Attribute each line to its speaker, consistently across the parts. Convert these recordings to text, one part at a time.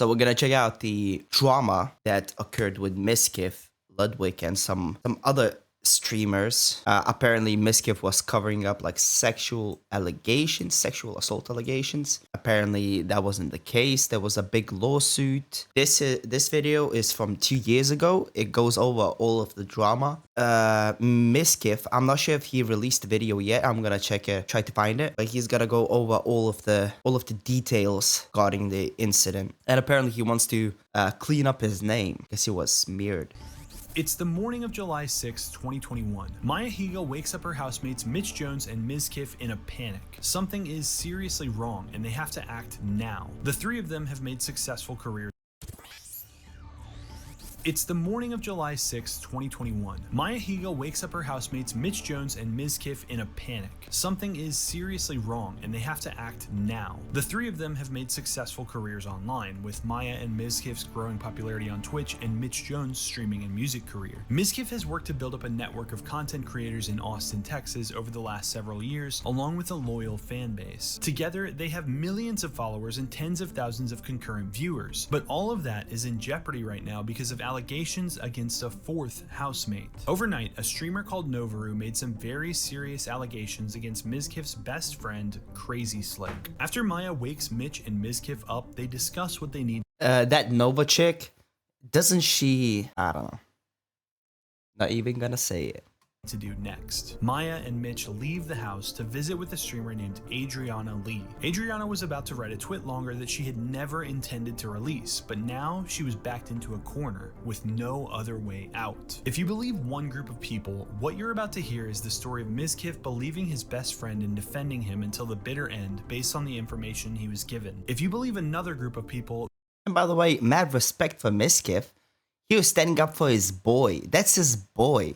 Speaker 1: So we're gonna check out the drama that occurred with Mizkif, Ludwig, and some other streamers. Apparently Mizkif was covering up like sexual assault allegations. Apparently that wasn't the case. There was a big lawsuit. This video is from 2 years ago. It goes over all of the drama. Mizkif, I'm not sure if he released the video yet. I'm gonna try to find it, but he's gonna go over all of the details regarding the incident. And apparently he wants to clean up his name because he was smeared.
Speaker 2: It's the morning of July 6, 2021. Maya Higa wakes up her housemates Mitch Jones and Mizkif in a panic. Something is seriously wrong and they have to act now. The three of them have made successful careers. It's the morning of July 6, 2021. Maya Higa wakes up her housemates Mitch Jones and Mizkif in a panic. Something is seriously wrong and they have to act now. The three of them have made successful careers online, with Maya and Mizkif's growing popularity on Twitch and Mitch Jones' streaming and music career. Mizkif has worked to build up a network of content creators in Austin, Texas over the last several years, along with a loyal fan base. Together, they have millions of followers and tens of thousands of concurrent viewers. But all of that is in jeopardy right now because of allegations against a fourth housemate. Overnight, a streamer called Novaru made some very serious allegations against Mizkif's best friend, Crazy Slick. After Maya wakes Mitch and Mizkif up, they discuss what they need.
Speaker 1: That Nova chick, doesn't she? I don't know. Not even gonna say it.
Speaker 2: To do next. Maya and Mitch leave the house to visit with a streamer named Adriana Lee. Adriana was about to write a twit longer that she had never intended to release, but now she was backed into a corner with no other way out. If you believe one group of people, what you're about to hear is the story of Mizkif believing his best friend and defending him until the bitter end based on the information he was given. If you believe another group of people...
Speaker 1: And by the way, mad respect for Mizkif. He was standing up for his boy. That's his boy.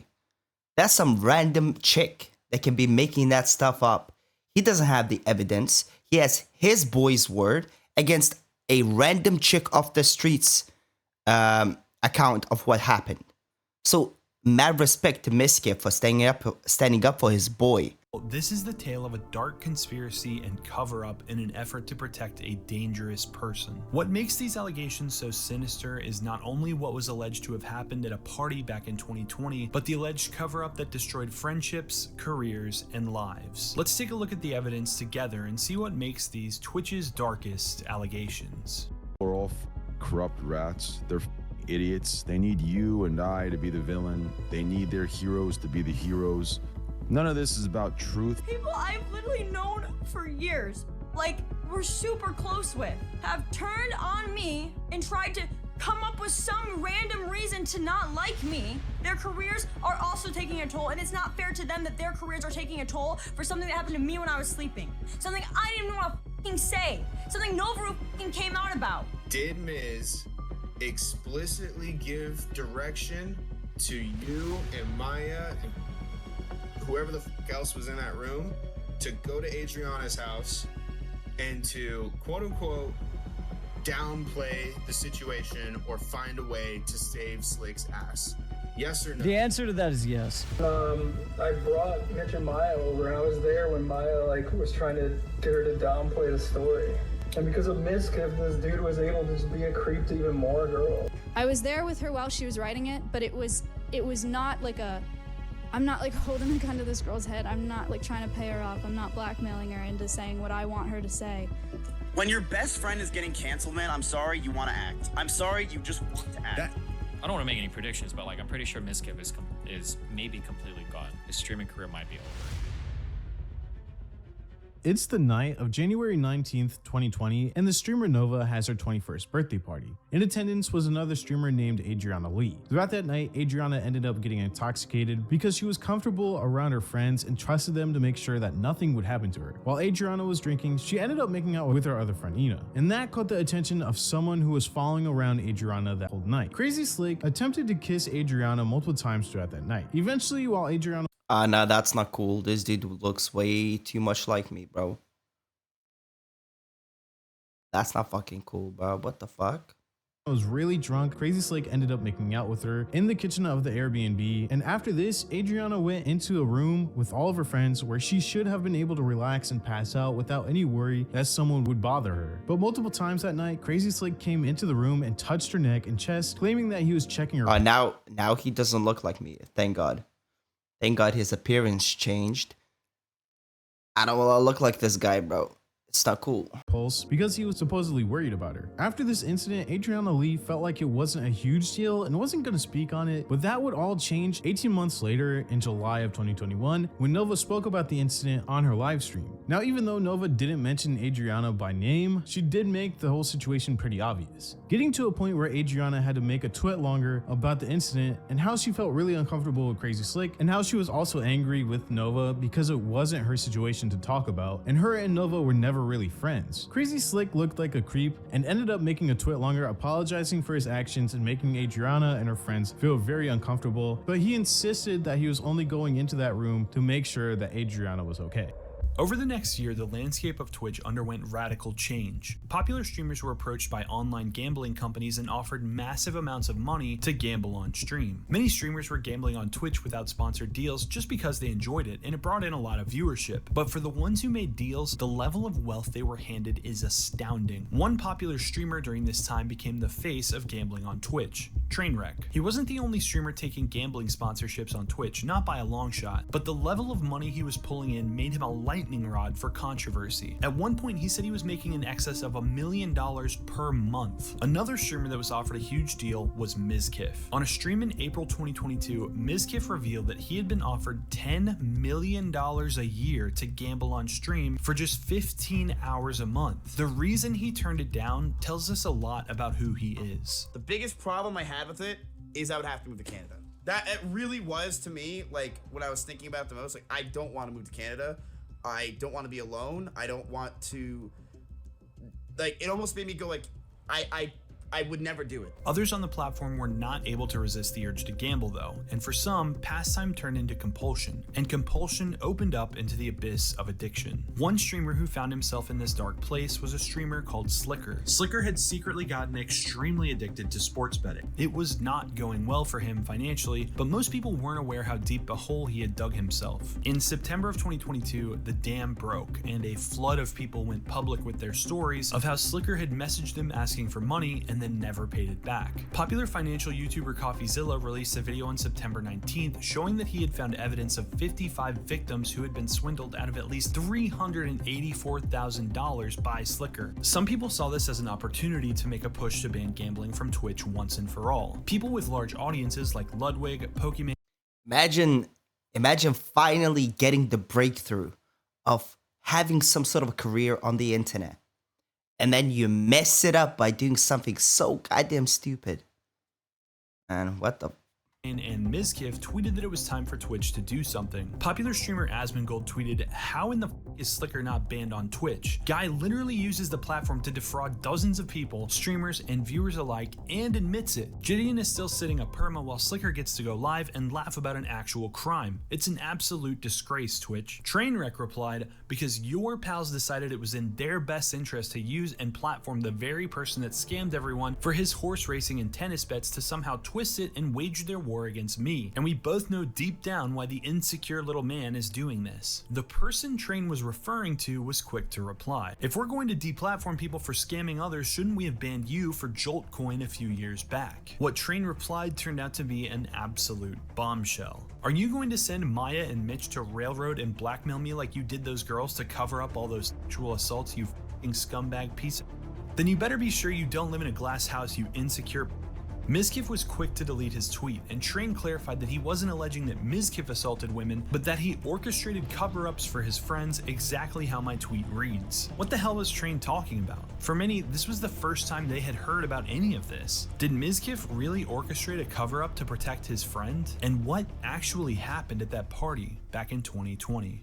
Speaker 1: That's some random chick that can be making that stuff up. He doesn't have the evidence. He has his boy's word against a random chick off the streets account of what happened. So mad respect to Mizkif for standing up for his boy.
Speaker 2: This is the tale of a dark conspiracy and cover-up in an effort to protect a dangerous person. What makes these allegations so sinister is not only what was alleged to have happened at a party back in 2020, but the alleged cover-up that destroyed friendships, careers, and lives. Let's take a look at the evidence together and see what makes these Twitch's darkest allegations.
Speaker 3: They're all corrupt rats. They're idiots. They need you and I to be the villain. They need their heroes to be the heroes. None of this is about truth.
Speaker 4: People I've literally known for years, like we're super close with, have turned on me and tried to come up with some random reason to not like me. Their careers are also taking a toll, and it's not fair to them that their careers are taking a toll for something that happened to me when I was sleeping. Something I didn't even want to fucking say. Something Novaru fucking came out about.
Speaker 5: Did Miz explicitly give direction to you and Maya and whoever the fuck else was in that room to go to Adriana's house and to quote unquote downplay the situation or find a way to save Slick's ass? Yes or no?
Speaker 6: The answer to that is yes.
Speaker 7: I brought Mitch and Maya over, and I was there when Maya was trying to get her to downplay the story. And because of Mizkif, this dude was able to just be a creep to even more girls.
Speaker 8: I was there with her while she was writing it, but it was not like a... I'm not like holding a gun to this girl's head. I'm not like trying to pay her off. I'm not blackmailing her into saying what I want her to say.
Speaker 9: When your best friend is getting canceled, man, I'm sorry you want to act. I'm sorry you just want to act.
Speaker 10: I don't want to make any predictions, but like I'm pretty sure Mizkif is maybe completely gone. His streaming career might be over.
Speaker 11: It's the night of January 19th, 2020, and the streamer Nova has her 21st birthday party. In attendance was another streamer named Adriana Lee. Throughout that night, Adriana ended up getting intoxicated because she was comfortable around her friends and trusted them to make sure that nothing would happen to her. While Adriana was drinking, she ended up making out with her other friend Ina, and that caught the attention of someone who was following around Adriana that whole night. Crazy Slick attempted to kiss Adriana multiple times throughout that night. Eventually, while Adriana...
Speaker 1: Nah, that's not cool. This dude looks way too much like me, bro. That's not fucking cool, bro. What the fuck?
Speaker 11: was really drunk, Crazy Slick ended up making out with her in the kitchen of the Airbnb, and after this, Adriana went into a room with all of her friends where she should have been able to relax and pass out without any worry that someone would bother her. But multiple times that night, Crazy Slick came into the room and touched her neck and chest, claiming that he was checking her.
Speaker 1: Now he doesn't look like me. Thank God. Thank God his appearance changed. I don't want to look like this guy, bro. It's not cool.
Speaker 11: Pulse because he was supposedly worried about her. After this incident, Adriana Lee felt like it wasn't a huge deal and wasn't going to speak on it, but that would all change 18 months later in July of 2021 when Nova spoke about the incident on her live stream. Now, even though Nova didn't mention Adriana by name, she did make the whole situation pretty obvious, getting to a point where Adriana had to make a tweet longer about the incident and how she felt really uncomfortable with Crazy Slick and how she was also angry with Nova because it wasn't her situation to talk about, and her and Nova were never really friends. Crazy Slick looked like a creep and ended up making a tweet longer apologizing for his actions and making Adriana and her friends feel very uncomfortable, but he insisted that he was only going into that room to make sure that Adriana was okay.
Speaker 2: Over the next year, the landscape of Twitch underwent radical change. Popular streamers were approached by online gambling companies and offered massive amounts of money to gamble on stream. Many streamers were gambling on Twitch without sponsored deals just because they enjoyed it and it brought in a lot of viewership. But for the ones who made deals, the level of wealth they were handed is astounding. One popular streamer during this time became the face of gambling on Twitch, Trainwreck. He wasn't the only streamer taking gambling sponsorships on Twitch, not by a long shot, but the level of money he was pulling in made him a lightning rod for controversy. At one point, he said he was making in excess of $1 million per month. Another streamer that was offered a huge deal was Mizkif. On a stream in April 2022, Mizkif revealed that he had been offered $10 million a year to gamble on stream for just 15 hours a month. The reason he turned it down tells us a lot about who he is.
Speaker 9: The biggest problem I had with it is I would have to move to Canada. That it really was to me, like what I was thinking about the most. Like, I don't want to move to Canada. I don't want to be alone. I don't want to, like, it almost made me go like, I would never do it.
Speaker 2: Others on the platform were not able to resist the urge to gamble though, and for some, pastime turned into compulsion, and compulsion opened up into the abyss of addiction. One streamer who found himself in this dark place was a streamer called Slicker. Slicker had secretly gotten extremely addicted to sports betting. It was not going well for him financially, but most people weren't aware how deep a hole he had dug himself. In September of 2022, the dam broke, and a flood of people went public with their stories of how Slicker had messaged them asking for money and then never paid it back. Popular financial YouTuber CoffeeZilla released a video on September 19th showing that he had found evidence of 55 victims who had been swindled out of at least $384,000 by Slicker. Some people saw this as an opportunity to make a push to ban gambling from Twitch once and for all. People with large audiences like Ludwig, Pokemon.
Speaker 1: Imagine finally getting the breakthrough of having some sort of a career on the internet. And then you mess it up by doing something so goddamn stupid. And what the...
Speaker 2: And Mizkif tweeted that it was time for Twitch to do something. Popular streamer Asmongold tweeted, "How in the f is Slicker not banned on Twitch? Guy literally uses the platform to defraud dozens of people, streamers and viewers alike, and admits it. Gideon is still sitting a perma while Slicker gets to go live and laugh about an actual crime. It's an absolute disgrace, Twitch." Trainwreck replied, "Because your pals decided it was in their best interest to use and platform the very person that scammed everyone for his horse racing and tennis bets to somehow twist it and wage their war against me, and we both know deep down why the insecure little man is doing this." The person Train was referring to was quick to reply, "If we're going to deplatform people for scamming others, shouldn't we have banned you for Jolt Coin a few years back?" What Train replied turned out to be an absolute bombshell. "Are you going to send Maya and Mitch to railroad and blackmail me like you did those girls to cover up all those sexual assaults, you f***ing scumbag piece of... Then you better be sure you don't live in a glass house, you insecure..." Mizkif was quick to delete his tweet, and Train clarified that he wasn't alleging that Mizkif assaulted women, but that he orchestrated cover-ups for his friends, exactly how my tweet reads. What the hell was Train talking about? For many, this was the first time they had heard about any of this. Did Mizkif really orchestrate a cover-up to protect his friend? And what actually happened at that party back in 2020?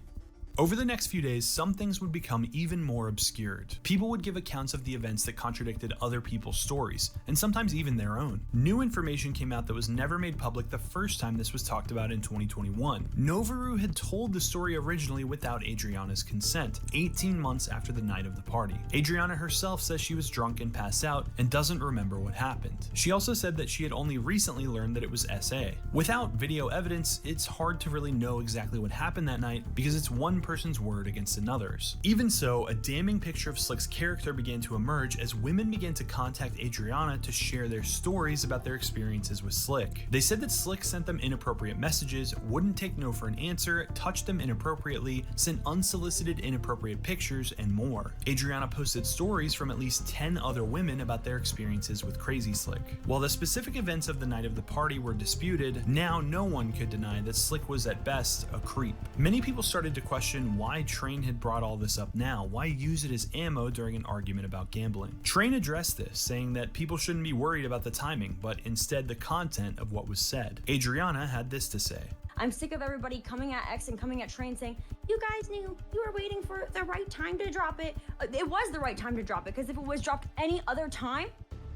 Speaker 2: Over the next few days, some things would become even more obscured. People would give accounts of the events that contradicted other people's stories, and sometimes even their own. New information came out that was never made public the first time this was talked about in 2021. Novaru had told the story originally without Adriana's consent, 18 months after the night of the party. Adriana herself says she was drunk and passed out and doesn't remember what happened. She also said that she had only recently learned that it was SA. Without video evidence, it's hard to really know exactly what happened that night because it's one person's word against another's. Even so, a damning picture of Slick's character began to emerge as women began to contact Adriana to share their stories about their experiences with Slick. They said that Slick sent them inappropriate messages, wouldn't take no for an answer, touched them inappropriately, sent unsolicited inappropriate pictures, and more. Adriana posted stories from at least 10 other women about their experiences with Crazy Slick. While the specific events of the night of the party were disputed, now no one could deny that Slick was at best a creep. Many people started to question why Train had brought all this up now. Why use it as ammo during an argument about gambling? Train addressed this, saying that people shouldn't be worried about the timing, but instead the content of what was said. Adriana had this to say.
Speaker 4: I'm sick of everybody coming at X and coming at Train saying, you guys knew you were waiting for the right time to drop it. It was the right time to drop it, because if it was dropped any other time,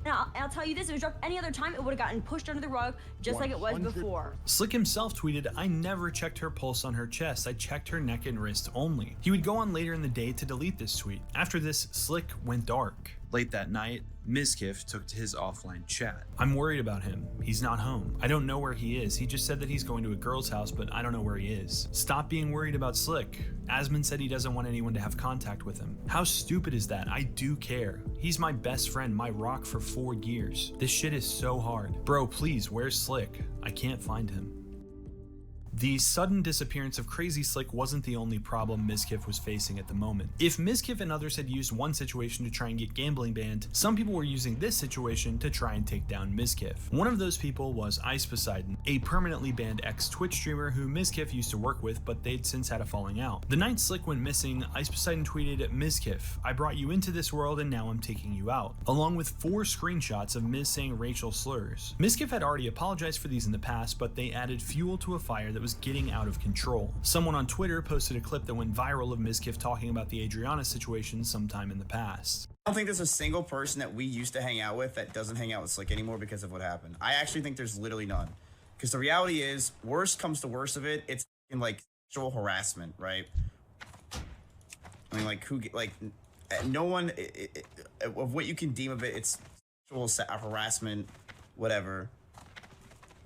Speaker 4: now, I'll tell you this, if it was dropped any other time, it would have gotten pushed under the rug just like it was before.
Speaker 2: Slick himself tweeted, I never checked her pulse on her chest, I checked her neck and wrist only. He would go on later in the day to delete this tweet. After this, Slick went dark. Late that night, Mizkif took to his offline chat. I'm worried about him. He's not home. I don't know where he is. He just said that he's going to a girl's house, but I don't know where he is. Stop being worried about Slick. Asmund said he doesn't want anyone to have contact with him. How stupid is that? I do care. He's my best friend, my rock for 4 years. This shit is so hard. Bro, please, where's Slick? I can't find him. The sudden disappearance of Crazy Slick wasn't the only problem Mizkif was facing at the moment. If Mizkif and others had used one situation to try and get gambling banned, some people were using this situation to try and take down Mizkif. One of those people was Ice Poseidon, a permanently banned ex-Twitch streamer who Mizkif used to work with, but they'd since had a falling out. The night Slick went missing, Ice Poseidon tweeted, Mizkif, I brought you into this world and now I'm taking you out, along with 4 screenshots of Miz saying racial slurs. Mizkif had already apologized for these in the past, but they added fuel to a fire that was getting out of control. Someone on Twitter posted a clip that went viral of Mizkif talking about the Adriana situation sometime in the past.
Speaker 9: I don't think there's a single person that we used to hang out with that doesn't hang out with Slick anymore because of what happened. I actually think there's literally none. Because the reality is, worst comes to worst of it, it's in like sexual harassment, right? I mean, like, no one, of what you can deem of it, it's sexual harassment, whatever.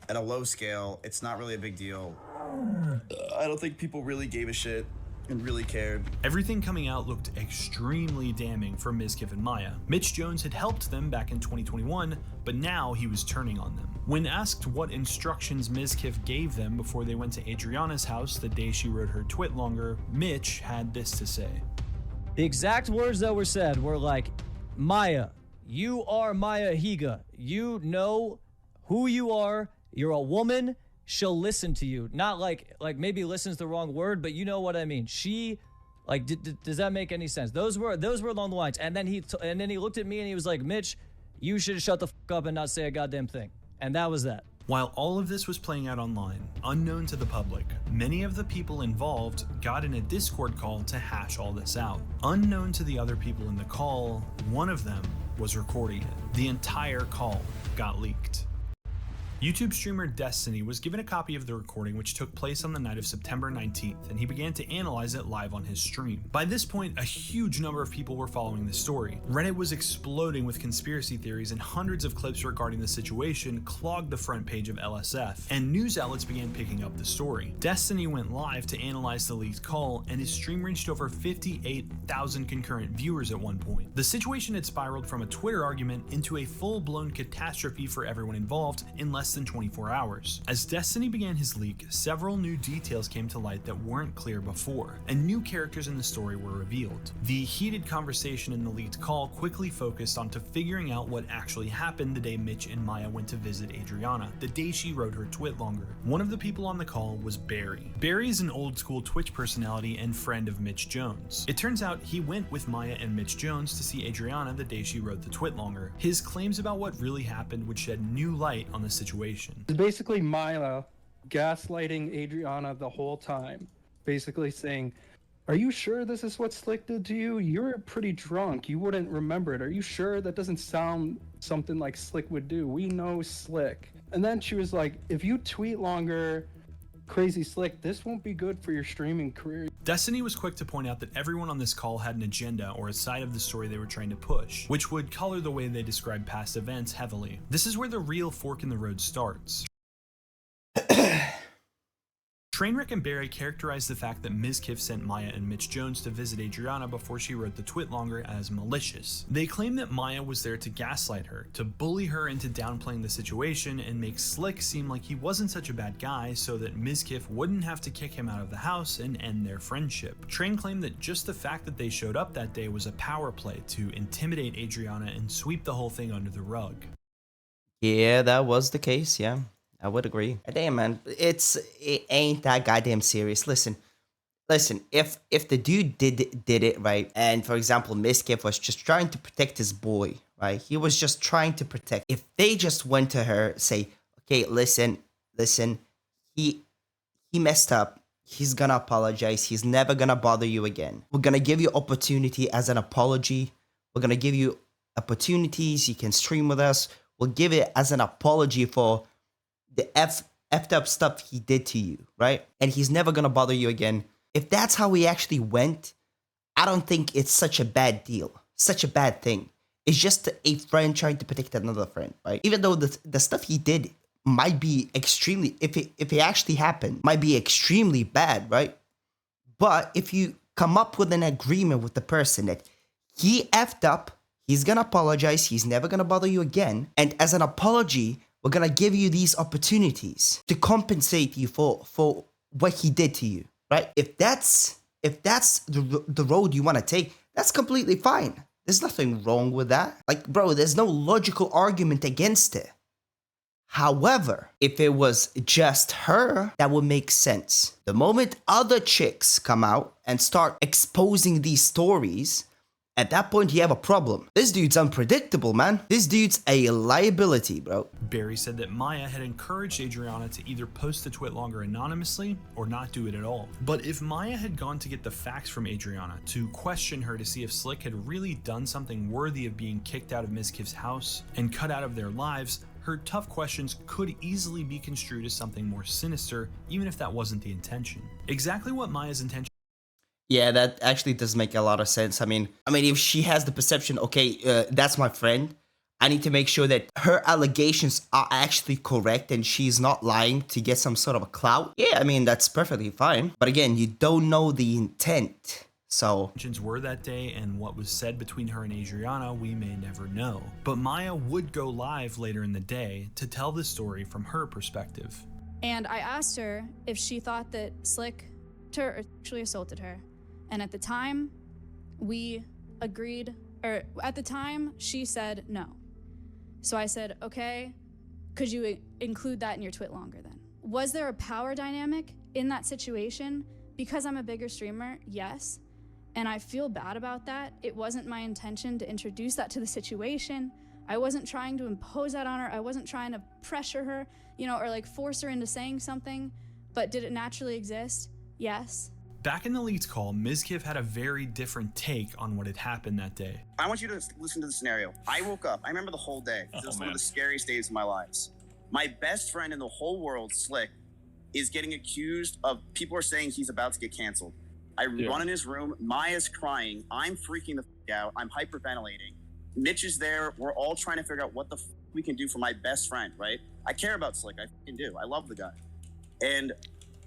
Speaker 9: At a low scale, it's not really a big deal. I don't think people really gave a shit and really cared.
Speaker 2: Everything coming out looked extremely damning for Mizkif and Maya. Mitch Jones had helped them back in 2021, but now he was turning on them. When asked what instructions Mizkif gave them before they went to Adriana's house the day she wrote her twit longer, Mitch had this to say.
Speaker 6: The exact words that were said were like, Maya, you are Maya Higa. You know who you are. You're a woman. She'll listen to you. Not like maybe listen's the wrong word, but you know what I mean. She, like, does that make any sense? Those were along the lines. And then he looked at me and he was like, Mitch, you should shut the fuck up and not say a goddamn thing. And that was that.
Speaker 2: While all of this was playing out online, unknown to the public, many of the people involved got in a Discord call to hash all this out. Unknown to the other people in the call, one of them was recording it. The entire call got leaked. YouTube streamer Destiny was given a copy of the recording, which took place on the night of September 19th, and he began to analyze it live on his stream. By this point, a huge number of people were following the story. Reddit was exploding with conspiracy theories, and hundreds of clips regarding the situation clogged the front page of LSF, and news outlets began picking up the story. Destiny went live to analyze the leaked call, and his stream reached over 58,000 concurrent viewers at one point. The situation had spiraled from a Twitter argument into a full-blown catastrophe for everyone involved in less than 24 hours. As Destiny began his leak, several new details came to light that weren't clear before, and new characters in the story were revealed. The heated conversation in the leaked call quickly focused onto figuring out what actually happened the day Mitch and Maya went to visit Adriana, the day she wrote her twit longer. One of the people on the call was Barry. Barry is an old school Twitch personality and friend of Mitch Jones. It turns out he went with Maya and Mitch Jones to see Adriana the day she wrote the twit longer. His claims about what really happened would shed new light on the situation.
Speaker 7: It's basically Maya gaslighting Adriana the whole time, basically saying, Are you sure this is what Slick did to you? You're pretty drunk. You wouldn't remember it. Are you sure? That doesn't sound something like Slick would do. We know Slick. And then she was like, if you tweet longer, Crazy Slick, this won't be good for your streaming career.
Speaker 2: Destiny was quick to point out that everyone on this call had an agenda or a side of the story they were trying to push, which would color the way they described past events heavily. This is where the real fork in the road starts. Trainwreck and Barry characterized the fact that Mizkif sent Maya and Mitch Jones to visit Adriana before she wrote the twit longer as malicious. They claimed that Maya was there to gaslight her, to bully her into downplaying the situation and make Slick seem like he wasn't such a bad guy so that Mizkif wouldn't have to kick him out of the house and end their friendship. Train claimed that just the fact that they showed up that day was a power play to intimidate Adriana and sweep the whole thing under the rug.
Speaker 1: Yeah, that was the case, yeah. I would agree. Damn, man, it ain't that goddamn serious. Listen, if the dude did it right, and for example, Mizkif was just trying to protect his boy, right? He was just trying to protect. If they just went to her, say, okay, listen, he messed up. He's gonna apologize. He's never gonna bother you again. We're gonna give you opportunity as an apology. We're gonna give you opportunities. You can stream with us. We'll give it as an apology for the effed up stuff he did to you, right? And he's never gonna bother you again. If that's how he actually went, I don't think it's such a bad deal, such a bad thing. It's just a friend trying to protect another friend, right? Even though the stuff he did might be extremely, if it actually happened, might be extremely bad, right? But if you come up with an agreement with the person that he effed up, he's gonna apologize, he's never gonna bother you again, and as an apology, we're gonna give you these opportunities to compensate you for what he did to you, right? If that's the road you want to take, that's completely fine. There's nothing wrong with that. Like, bro, there's no logical argument against it. However, if it was just her, that would make sense. The moment other chicks come out and start exposing these stories, at that point, you have a problem. This dude's unpredictable, man. This dude's a liability, bro.
Speaker 2: Barry said that Maya had encouraged Adriana to either post the twit longer anonymously or not do it at all. But if Maya had gone to get the facts from Adriana to question her to see if Slick had really done something worthy of being kicked out of Mizkif's house and cut out of their lives, her tough questions could easily be construed as something more sinister, even if that wasn't the intention. Exactly what Maya's intention.
Speaker 1: Yeah, that actually does make a lot of sense. I mean, if she has the perception, okay, that's my friend, I need to make sure that her allegations are actually correct and she's not lying to get some sort of a clout. Yeah, I mean, that's perfectly fine. But again, you don't know the intent. So
Speaker 2: intentions were that day, and what was said between her and Adriana, we may never know. But Maya would go live later in the day to tell the story from her perspective.
Speaker 8: And I asked her if she thought that Slick actually assaulted her. And at the time, we agreed, or at the time, she said no. So I said, okay, could you include that in your twit longer then? Was there a power dynamic in that situation? Because I'm a bigger streamer, yes. And I feel bad about that. It wasn't my intention to introduce that to the situation. I wasn't trying to impose that on her. I wasn't trying to pressure her, or like force her into saying something. But did it naturally exist? Yes.
Speaker 2: Back in the leaked call, Mizkif had a very different take on what had happened that day.
Speaker 12: I want you to listen to the scenario. I woke up. I remember the whole day. This was one of the scariest days of my lives. My best friend in the whole world, Slick, is getting accused of, people are saying he's about to get canceled. I run in his room. Maya's crying. I'm freaking the fuck out. I'm hyperventilating. Mitch is there. We're all trying to figure out what the fuck we can do for my best friend, right? I care about Slick. I fucking do. I love the guy. And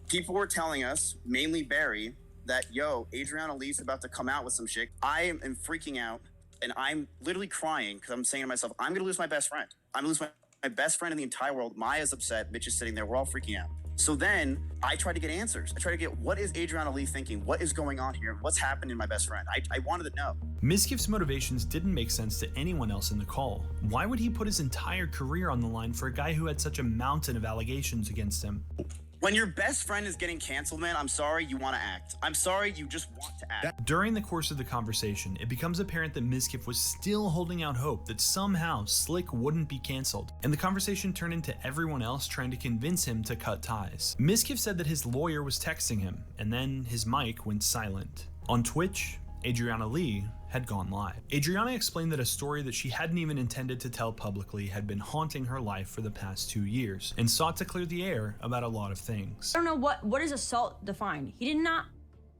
Speaker 12: people were telling us, mainly Barry, that, yo, Adriana Lee's about to come out with some shit. I am freaking out, and I'm literally crying because I'm saying to myself, I'm going to lose my best friend. I'm going to lose my best friend in the entire world. Maya's upset. Mitch is sitting there. We're all freaking out. So then I try to get answers. I try to get, what is Adriana Lee thinking? What is going on here? What's happened in my best friend? I wanted to know.
Speaker 2: Mizkif's motivations didn't make sense to anyone else in the call. Why would he put his entire career on the line for a guy who had such a mountain of allegations against him?
Speaker 12: When your best friend is getting canceled, man, I'm sorry you want to act. I'm sorry you just want to act.
Speaker 2: During the course of the conversation, it becomes apparent that Mizkif was still holding out hope that somehow Slick wouldn't be canceled, and the conversation turned into everyone else trying to convince him to cut ties. Mizkif said that his lawyer was texting him, and then his mic went silent. On Twitch, Adriana Lee had gone live. Adriana explained that a story that she hadn't even intended to tell publicly had been haunting her life for the past 2 years and sought to clear the air about a lot of things.
Speaker 4: I don't know what is assault defined. He did not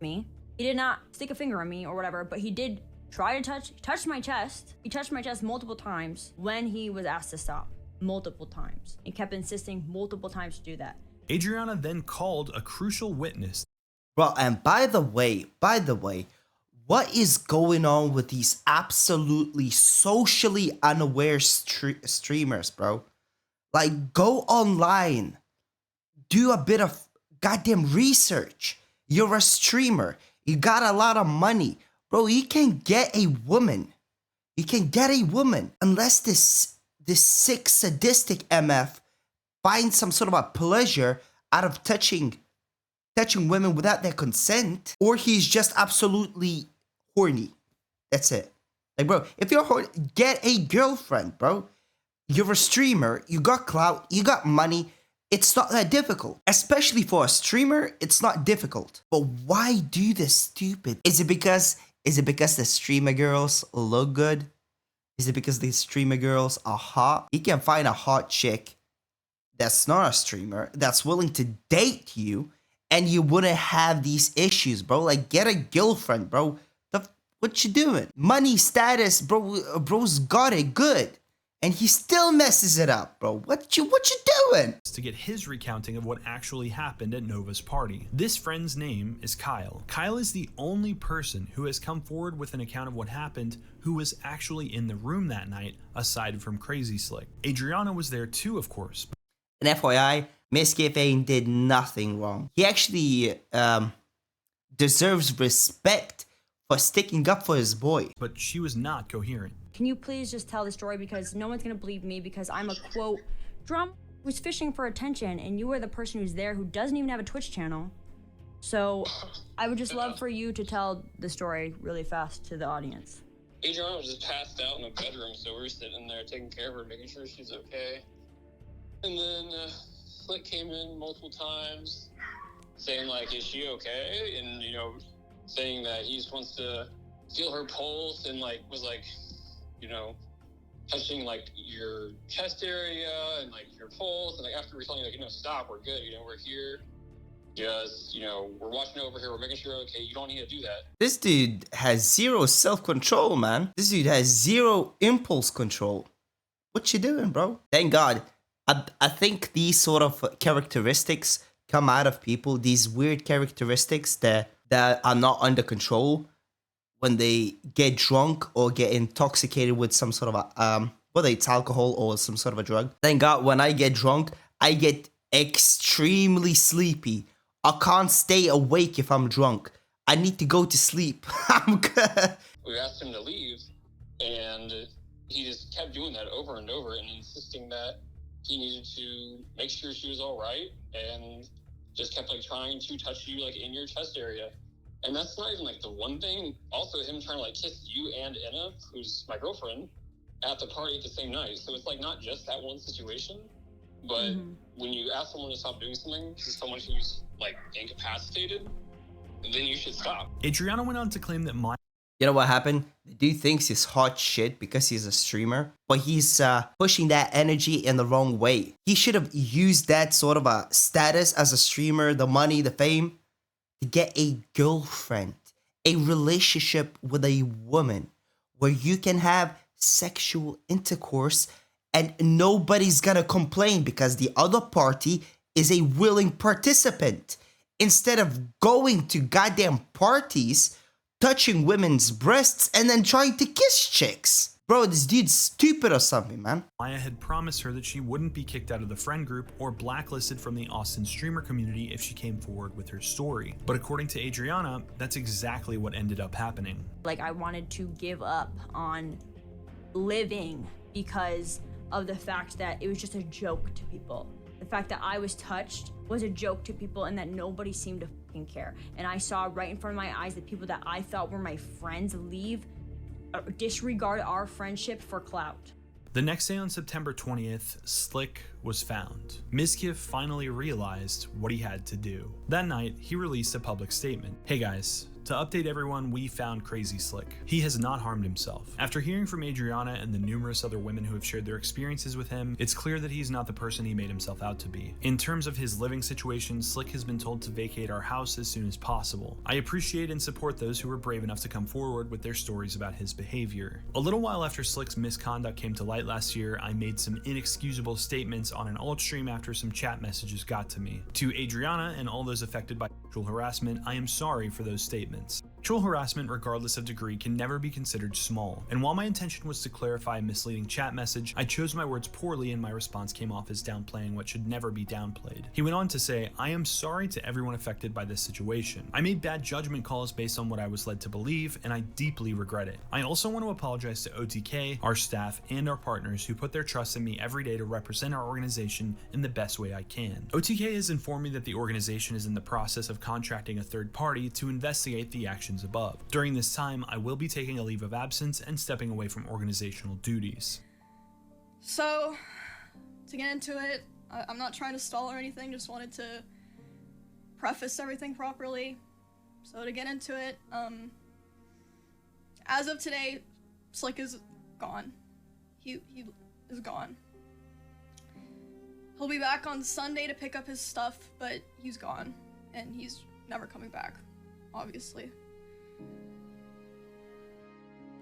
Speaker 4: me. He did not stick a finger on me or whatever, but he did try to touch my chest. He touched my chest multiple times when he was asked to stop. Multiple times. He kept insisting multiple times to do that.
Speaker 2: Adriana then called a crucial witness.
Speaker 1: Bro, and by the way, what is going on with these absolutely socially unaware streamers, bro? Like, go online, do a bit of goddamn research. You're a streamer. You got a lot of money. Bro, you can get a woman. You can get a woman unless this sick sadistic MF finds some sort of a pleasure out of touching women without their consent, or he's just absolutely horny. That's it. Like, bro, if you're horny, get a girlfriend, bro. You're a streamer, you got clout, you got money. It's not that difficult. Especially for a streamer, it's not difficult. But why do this stupid? Is it because the streamer girls look good? Is it because the streamer girls are hot? You can find a hot chick that's not a streamer, that's willing to date you, and you wouldn't have these issues, bro. Like, get a girlfriend, bro. What you doing? Money, status, bro. Bro's got it good, and he still messes it up, bro. What you doing?
Speaker 2: To get his recounting of what actually happened at Nova's party. This friend's name is Kyle. Kyle is the only person who has come forward with an account of what happened who was actually in the room that night, aside from Crazy Slick. Adriana was there too, of course.
Speaker 1: And FYI, Mizkif did nothing wrong. He actually deserves respect for sticking up for his boy.
Speaker 2: But she was not coherent.
Speaker 4: Can you please just tell the story, because no one's gonna believe me, because I'm a quote drama who's fishing for attention, and you are the person who's there who doesn't even have a Twitch channel. So I would just love for you to tell the story really fast to the audience.
Speaker 13: Adriana was just passed out in the bedroom, so we were sitting there taking care of her, making sure she's okay. And then Slick came in multiple times saying, like, is she okay? And, you know, saying that he just wants to feel her pulse, and, like, was, like, you know, touching, like, your chest area and, like, your pulse. And, like, after we're telling you, like, you know, stop, we're good, you know, we're here. Just, you know, we're watching over here, we're making sure you're okay, you don't need to do that.
Speaker 1: This dude has zero self-control, man. This dude has zero impulse control. What you doing, bro? Thank God. I think these sort of characteristics come out of people, these weird characteristics that are not under control when they get drunk or get intoxicated with some sort of a, whether it's alcohol or some sort of a drug. Thank God, when I get drunk, I get extremely sleepy. I can't stay awake if I'm drunk. I need to go to sleep. I'm good.
Speaker 13: We asked him to leave, and he just kept doing that over and over and insisting that he needed to make sure she was all right, and just kept, like, trying to touch you, like, in your chest area. And that's not even, like, the one thing. Also, him trying to, like, kiss you and Anna, who's my girlfriend, at the party at the same night. So it's, like, not just that one situation, but when you ask someone to stop doing something to someone who's, like, incapacitated, then you should stop.
Speaker 2: Adriana went on to claim that
Speaker 1: You know what happened? The dude thinks he's hot shit because he's a streamer, but he's pushing that energy in the wrong way. He should have used that sort of a status as a streamer, the money, the fame, to get a girlfriend, a relationship with a woman where you can have sexual intercourse and nobody's gonna complain because the other party is a willing participant. Instead of going to goddamn parties, touching women's breasts, and then trying to kiss chicks. Bro, this dude's stupid or something, man.
Speaker 2: Maya had promised her that she wouldn't be kicked out of the friend group or blacklisted from the Austin streamer community if she came forward with her story. But according to Adriana, that's exactly what ended up happening.
Speaker 4: Like, I wanted to give up on living because of the fact that it was just a joke to people. The fact that I was touched was a joke to people, and that nobody seemed to fucking care. And I saw right in front of my eyes the people that I thought were my friends disregard our friendship for clout.
Speaker 2: The next day on September 20th, Slick was found. Mizkif finally realized what he had to do. That night, he released a public statement. Hey guys, To update everyone, we found Crazy Slick. He has not harmed himself. After hearing from Adriana and the numerous other women who have shared their experiences with him, it's clear that he's not the person he made himself out to be. In terms of his living situation, Slick has been told to vacate our house as soon as possible. I appreciate and support those who were brave enough to come forward with their stories about his behavior. A little while after Slick's misconduct came to light last year, I made some inexcusable statements on an alt stream after some chat messages got to me. To Adriana and all those affected by sexual harassment, I am sorry for those statements. Sexual harassment, regardless of degree, can never be considered small, and while my intention was to clarify a misleading chat message, I chose my words poorly and my response came off as downplaying what should never be downplayed. He went on to say, I am sorry to everyone affected by this situation. I made bad judgment calls based on what I was led to believe, and I deeply regret it. I also want to apologize to OTK, our staff, and our partners who put their trust in me every day to represent our organization in the best way I can. OTK has informed me that the organization is in the process of contracting a third party to investigate the actions above. During this time, I will be taking a leave of absence and stepping away from organizational duties.
Speaker 4: So, to get into it, I'm not trying to stall or anything, just wanted to preface everything properly. So to get into it, as of today, Slick is gone. He is gone. He'll be back on Sunday to pick up his stuff, but he's gone, and he's never coming back, obviously.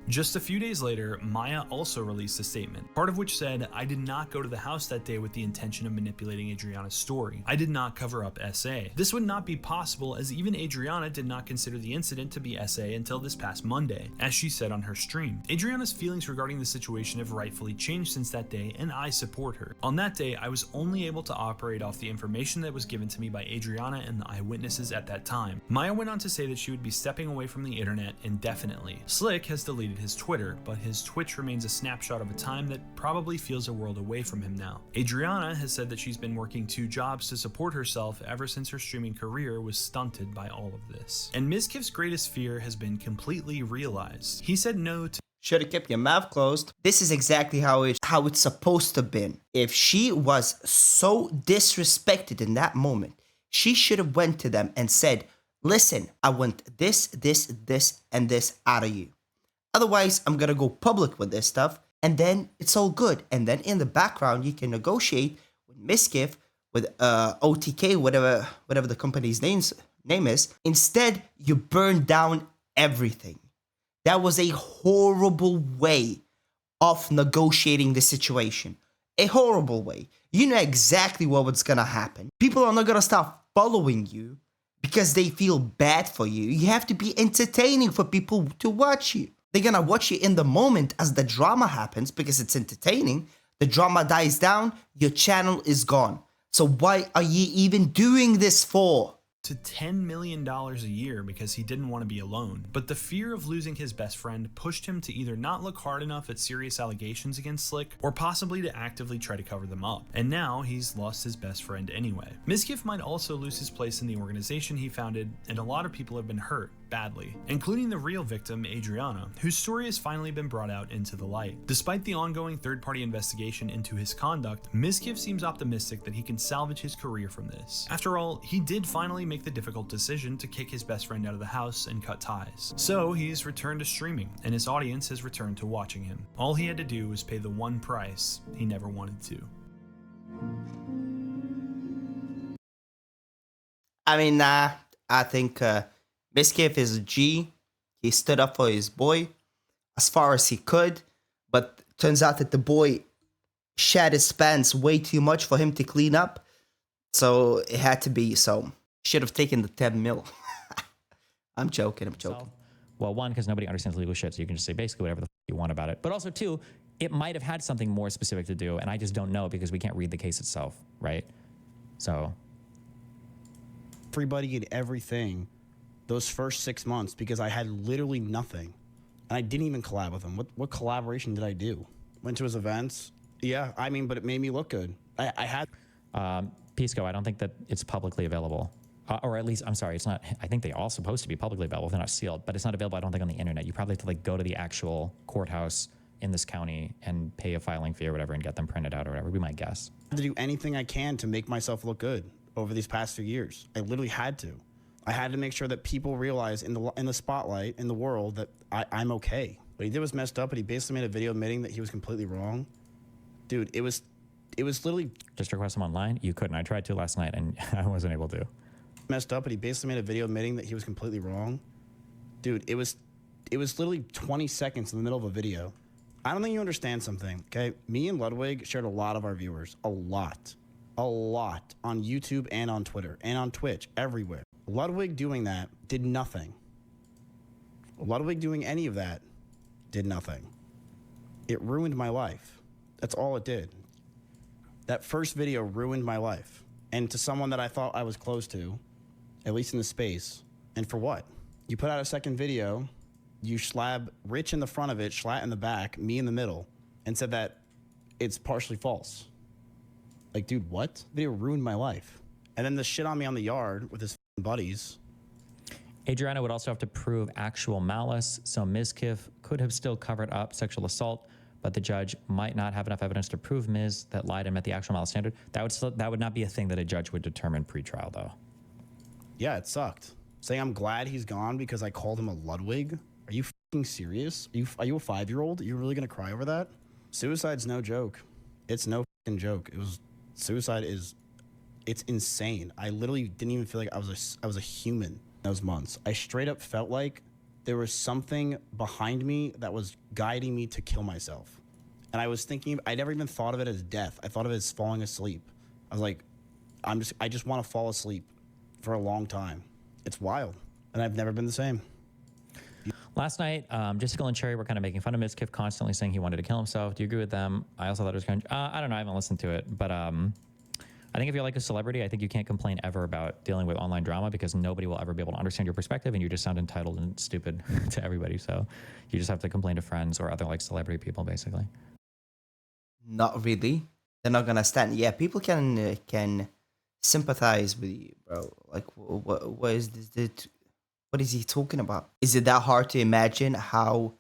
Speaker 2: Just a few days later, Maya also released a statement, part of which said, I did not go to the house that day with the intention of manipulating Adriana's story. I did not cover up SA. This would not be possible as even Adriana did not consider the incident to be SA until this past Monday, as she said on her stream. Adriana's feelings regarding the situation have rightfully changed since that day, and I support her. On that day, I was only able to operate off the information that was given to me by Adriana and the eyewitnesses at that time. Maya went on to say that she would be stepping away from the internet indefinitely. Slick has deleted his Twitter, but his Twitch remains a snapshot of a time that probably feels a world away from him now. Adriana has said that she's been working 2 jobs to support herself ever since her streaming career was stunted by all of this. And Mizkif's greatest fear has been completely realized. He said no to
Speaker 1: Should have kept your mouth closed. This is exactly how it's supposed to have been. If she was so disrespected in that moment, she should have went to them and said, listen, I want this, and this out of you. Otherwise, I'm gonna go public with this stuff, and then it's all good. And then in the background, you can negotiate with Mizkif, with OTK, whatever the company's name is. Instead, you burn down everything. That was a horrible way of negotiating the situation. A horrible way. You know exactly what was gonna happen. People are not gonna start following you because they feel bad for you. You have to be entertaining for people to watch you. They're gonna watch you in the moment as the drama happens because it's entertaining. The drama dies down, your channel is gone. So why are you even doing this for?
Speaker 2: to $10 million a year because he didn't want to be alone. But the fear of losing his best friend pushed him to either not look hard enough at serious allegations against Slick, or possibly to actively try to cover them up. And now he's lost his best friend anyway. Mizkif might also lose his place in the organization he founded, and a lot of people have been hurt badly, including the real victim, Adriana, whose story has finally been brought out into the light. Despite the ongoing third-party investigation into his conduct, Mizkif seems optimistic that he can salvage his career from this. After all, he did finally make the difficult decision to kick his best friend out of the house and cut ties. So he's returned to streaming, and his audience has returned to watching him. All he had to do was pay the one price he never wanted to.
Speaker 1: I mean, I think Mizkif is a G. He stood up for his boy as far as he could, but turns out that the boy shat his pants way too much for him to clean up, so it had to be so. Should have taken the 10 mil. I'm joking.
Speaker 14: Well, one, because nobody understands legal shit, so you can just say basically whatever the you want about it. But also, two, it might have had something more specific to do, and I just don't know because we can't read the case itself, right? So.
Speaker 15: Everybody and everything those first 6 months because I had literally nothing. And I didn't even collab with him. What collaboration did I do? Went to his events. Yeah, I mean, but it made me look good. I had...
Speaker 14: Pisco, I don't think that it's publicly available. Or at least, I'm sorry, it's not... I think they all supposed to be publicly available. They're not sealed. But it's not available, I don't think, on the internet. You probably have to like go to the actual courthouse in this county and pay a filing fee or whatever and get them printed out or whatever, would be my guess.
Speaker 15: to do anything I can to make myself look good over these past few years. I literally had to. I had to make sure that people realize in the spotlight, in the world, that I'm okay. What he did was messed up, but he basically made a video admitting that he was completely wrong. Dude, it was literally...
Speaker 14: Just request him online? You couldn't. I tried to last night, and I wasn't able to.
Speaker 15: Messed up, but he basically made a video admitting that he was completely wrong. Dude, it was literally 20 seconds in the middle of a video. I don't think you understand something, okay? Me and Ludwig shared a lot of our viewers. A lot on YouTube and on Twitter and on Twitch, everywhere. Ludwig doing that did nothing. Ludwig doing any of that did nothing. It ruined my life. That's all it did. That first video ruined my life. And to someone that I thought I was close to, at least in the space. And for what? You put out a second video, you slab Rich in the front of it, Schlatt in the back, me in the middle, and said that it's partially false. Like, dude, what? Video ruined my life. And then the shit on me on the yard with his buddies.
Speaker 14: Adriana would also have to prove actual malice, so Mizkif could have still covered up sexual assault, but the judge might not have enough evidence to prove Miz that lied and met the actual malice standard. That would not be a thing that a judge would determine pre-trial, though.
Speaker 15: Yeah, it sucked. Saying I'm glad he's gone because I called him a Ludwig? Are you fucking serious? Are you a 5-year-old? Are you really gonna cry over that? Suicide's no joke. It's no fucking joke. Suicide is, it's insane. I literally didn't even feel like I was a human those months. I straight up felt like there was something behind me that was guiding me to kill myself. And I was thinking, I never even thought of it as death. I thought of it as falling asleep. I was like, I just want to fall asleep for a long time. It's wild. And I've never been the same.
Speaker 14: Last night, Jessica and Cherry were kind of making fun of Mizkif, constantly saying he wanted to kill himself. Do you agree with them? I also thought it was kind of, I don't know, I haven't listened to it, but I think if you're like a celebrity, I think you can't complain ever about dealing with online drama because nobody will ever be able to understand your perspective and you just sound entitled and stupid to everybody. So you just have to complain to friends or other like celebrity people, basically.
Speaker 1: Not really. They're not gonna stand. Yeah, people can sympathize with you, bro. Like, what is this? What is he talking about? Is it that hard to imagine how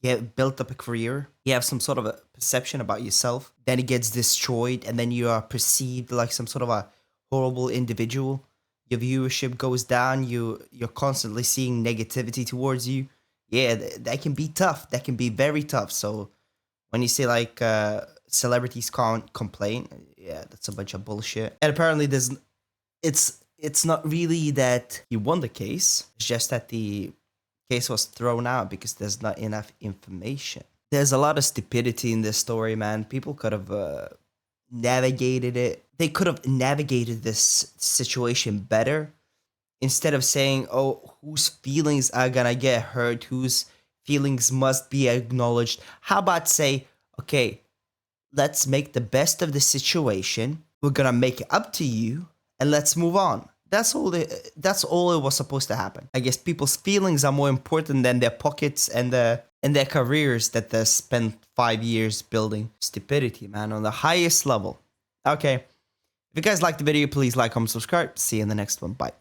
Speaker 1: you have built up a career? You have some sort of a perception about yourself, then it gets destroyed, and then you are perceived like some sort of a horrible individual. Your viewership goes down. You're constantly seeing negativity towards you. Yeah, that can be tough. That can be very tough. So when you say like celebrities can't complain, yeah, that's a bunch of bullshit. And apparently it's not really that he won the case. It's just that the case was thrown out because there's not enough information. There's a lot of stupidity in this story, man. People could have navigated it. They could have navigated this situation better instead of saying, oh, whose feelings are gonna get hurt, whose feelings must be acknowledged. How about say, okay, let's make the best of the situation. We're gonna make it up to you and let's move on. That's all it was supposed to happen. I guess people's feelings are more important than their pockets and their careers that they spent 5 years building. Stupidity, man, on the highest level. Okay. If you guys liked the video, please like, comment, subscribe. See you in the next one. Bye.